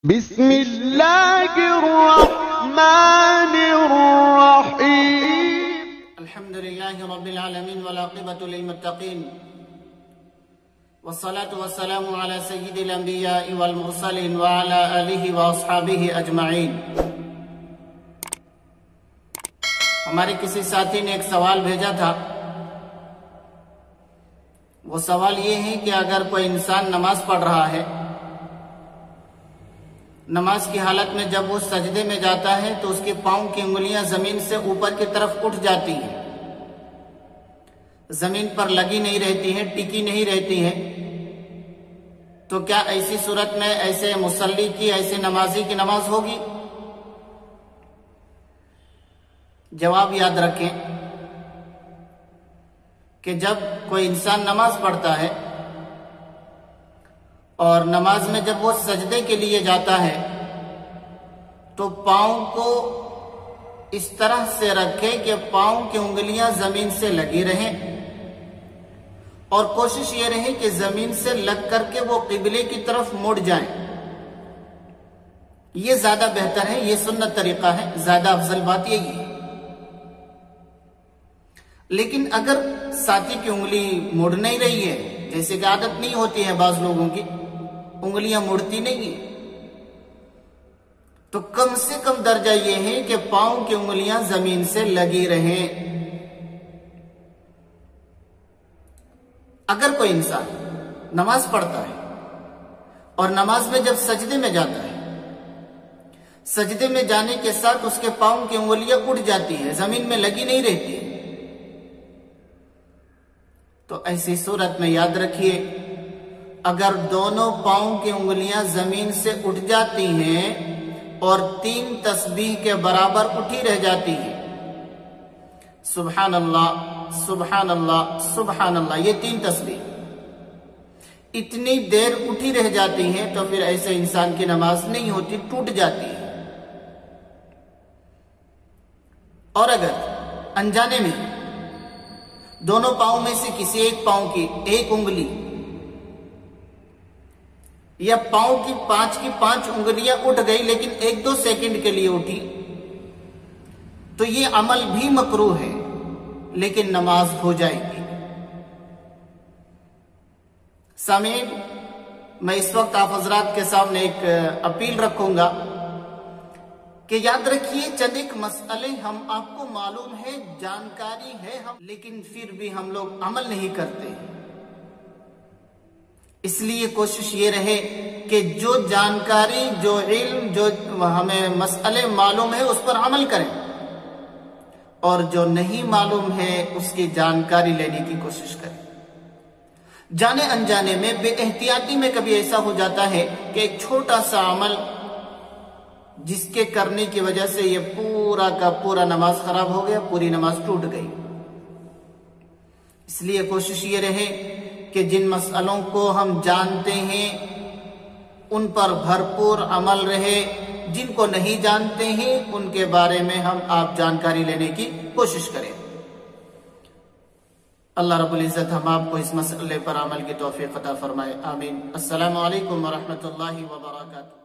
बिस्मिल्लाहिर्रहमानिर्रहीम। अल्हम्दुलिल्लाहि रब्बिल आलमीन वल आक़िबतु लिल मुत्तक़ीन वस्सलातु वस्सलामु अला सय्यिदिल अंबियाइ वल मुरसलीन व अला आलिहि व अस्हाबिहि अजमईन। हमारे किसी साथी ने एक सवाल भेजा था। वो सवाल ये है कि अगर कोई इंसान नमाज पढ़ रहा है, नमाज की हालत में जब वो सजदे में जाता है तो उसके पांव की उंगलियां जमीन से ऊपर की तरफ उठ जाती हैं, जमीन पर लगी नहीं रहती है, टिकी नहीं रहती है। तो क्या ऐसी सूरत में ऐसे मुसल्ली की, ऐसे नमाजी की नमाज होगी? जवाब याद रखें कि जब कोई इंसान नमाज पढ़ता है और नमाज में जब वो सजदे के लिए जाता है तो पांव को इस तरह से रखे कि पांव की उंगलियां जमीन से लगी रहें और कोशिश ये रहे कि जमीन से लग करके वो किबले की तरफ मुड़ जाएं। ये ज्यादा बेहतर है, ये सुन्नत तरीका है, ज्यादा अफजल बात यही है। लेकिन अगर साथी की उंगली मुड़ नहीं रही है, जैसे कि आदत नहीं होती है बाज लोगों की, उंगलियां मुड़ती नहीं है, तो कम से कम दर्जा यह है कि पांव की उंगलियां जमीन से लगी रहें। अगर कोई इंसान नमाज पढ़ता है और नमाज में जब सजदे में जाता है, सजदे में जाने के साथ उसके पांव की उंगलियां उड़ जाती है, जमीन में लगी नहीं रहती है, तो ऐसी सूरत में याद रखिए, अगर दोनों पांव की उंगलियां जमीन से उठ जाती हैं और 3 तस्बीह के बराबर उठी रह जाती हैं, सुभान अल्लाह सुभान अल्लाह सुभान अल्लाह, ये 3 तस्बीह इतनी देर उठी रह जाती हैं, तो फिर ऐसे इंसान की नमाज नहीं होती, टूट जाती है। और अगर अनजाने में दोनों पांव में से किसी एक पांव की एक उंगली या पांव की 5 उंगलियां उठ गई, लेकिन 1-2 सेकंड के लिए उठी, तो ये अमल भी मकरूह है, लेकिन नमाज हो जाएगी। सामीन, मैं इस वक्त आप हजरात के सामने एक अपील रखूंगा कि याद रखिए, चंद एक मसले हम आपको मालूम है, जानकारी है हम, लेकिन फिर भी हम लोग अमल नहीं करते। इसलिए कोशिश ये रहे कि जो जानकारी, जो इल्म, जो हमें मसले मालूम है उस पर अमल करें, और जो नहीं मालूम है उसकी जानकारी लेने की कोशिश करें। जाने अनजाने में, बेएहतियाती में कभी ऐसा हो जाता है कि एक छोटा सा अमल जिसके करने की वजह से ये पूरा का पूरा नमाज खराब हो गया, पूरी नमाज टूट गई। इसलिए कोशिश ये रहे कि जिन मसलों को हम जानते हैं उन पर भरपूर अमल रहे, जिनको नहीं जानते हैं उनके बारे में आप जानकारी लेने की कोशिश करें। अल्लाह रब्बुल इज्जत हम आपको इस मसले पर अमल की तौफीक अता फरमाए, आमीन। अस्सलामु अलैकुम व रहमतुल्लाहि व बरकातुहू।